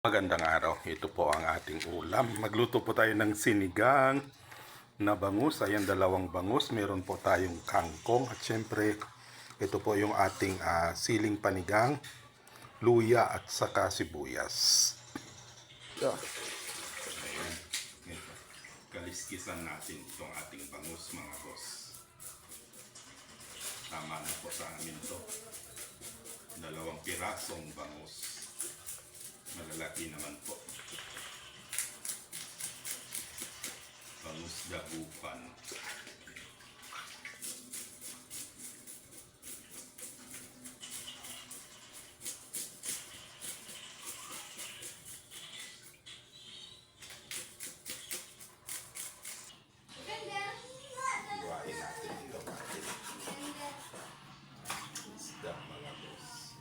Magandang araw. Ito po ang ating ulam. Magluto po tayo ng sinigang na bangus. Ayan, dalawang bangus. Meron po tayong kangkong. At syempre, ito po yung ating siling panigang, luya at saka sibuyas. Ayan. Ito. Kaliskisan natin itong ating bangus, mga boss. Tama na po sa amin to. Dalawang pirasong bangus. Malalaki naman po. Bangus dagupan. Buhayin natin ito natin. Isda, mga boss.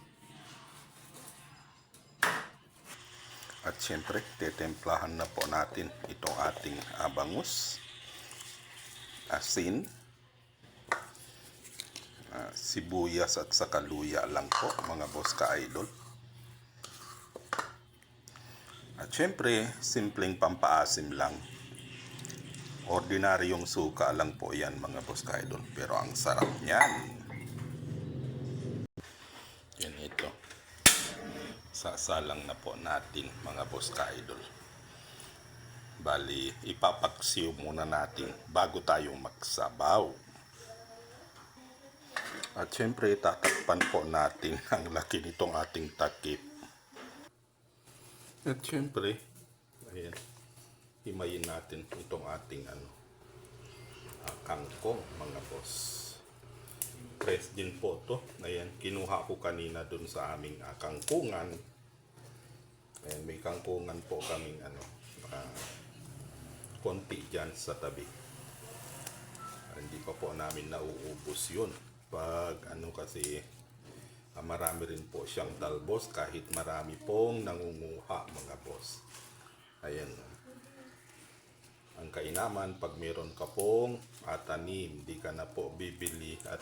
At syempre, titimplahan na po natin itong ating bangus, asin, sibuyas at saka luya lang po, mga boss ka-idol. At syempre, simpleng pampaasim lang. Ordinaryong suka lang po yan, mga boss ka-idol. Pero ang sarap niyan. Yan ito. Sasalang na po natin, mga boss ka-idol. Bali, ipapaksiw muna natin bago tayo magsabaw. At syempre, tatakpan po natin ang laki nitong ating takip. At syempre, ayan, himayin natin itong ating kangkong, mga boss. Fresh din po to. Ayan, kinuha ko kanina dun sa aming kangkungan. Ayan, may kangkungan po kaming konti dyan sa tabi. Hindi pa po namin nauubos yun. Pag kasi marami rin po siyang talbos kahit marami pong nangunguha, mga boss. Ayan. Ang kainaman, pag meron ka pong tanim, di ka na po bibili at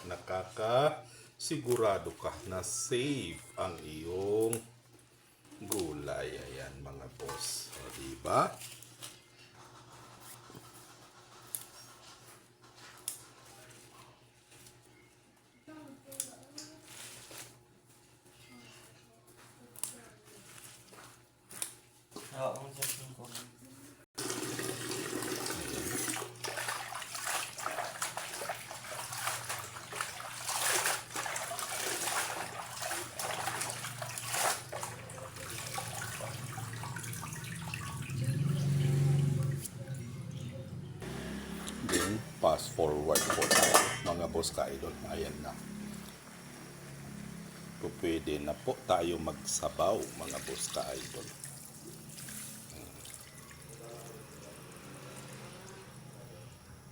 sigurado ka na safe ang iyong gulay. Ayan, mga boss. O, diba? Then, fast forward po tayo, mga boss ka-idol. Ayan na. Pwede na po tayo magsabaw, mga boss ka-idol.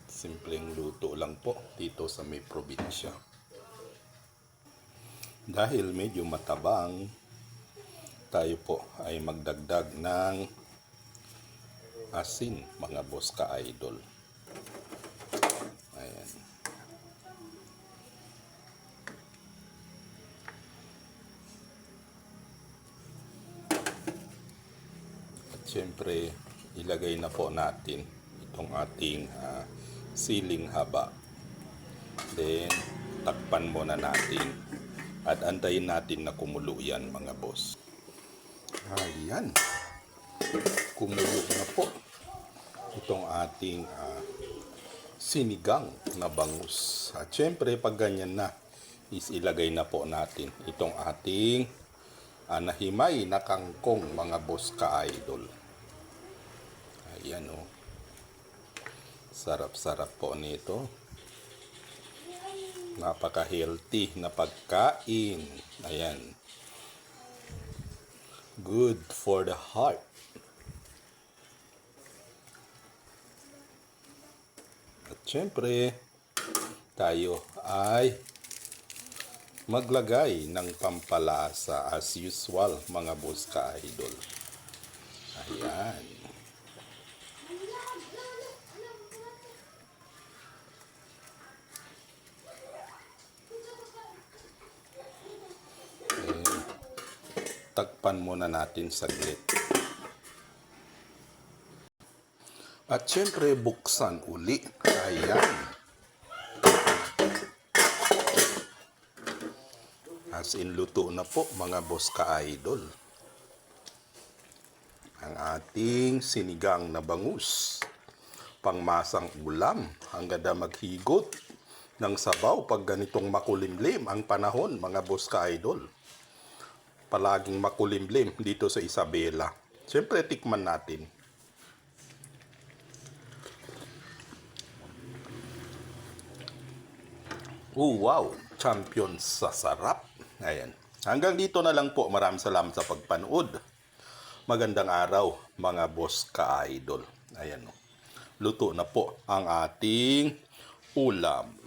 Simpleng luto lang po dito sa may probinsya. Dahil medyo matabang, tayo po ay magdagdag ng asin, mga boss ka-idol. Ayan. At syempre, ilagay na po natin itong ating siling haba. Then, takpan muna natin at antayin natin na kumulo yan, mga boss. Ayan. Kumulo na po itong ating sinigang na bangus. At syempre, pag ganyan na, is ilagay na po natin itong ating nahimay na kangkong, mga boss ka-idol. Ayan, o. Sarap-sarap po nito. Napaka-healthy na pagkain. Ayan. Good for the heart. At syempre, tayo ay maglagay ng pampalasa as usual, mga boss ka-idol. Ayan. Takpan muna natin saglit. At syempre, buksan uli. Ayan. As in, luto na po mga boss ka-idol. Ang ating sinigang na bangus. Pangmasang ulam. Hanggang na maghigot ng sabaw pag ganitong makulimlim ang panahon mga boss ka-idol. Palaging makulimlim dito sa Isabela. Syempre, tikman natin. Wow! Champion sa sarap. Ayan. Hanggang dito na lang po. Maraming salamat sa pagpanood. Magandang araw, mga boss ka-idol. Ayan. Luto na po ang ating ulam.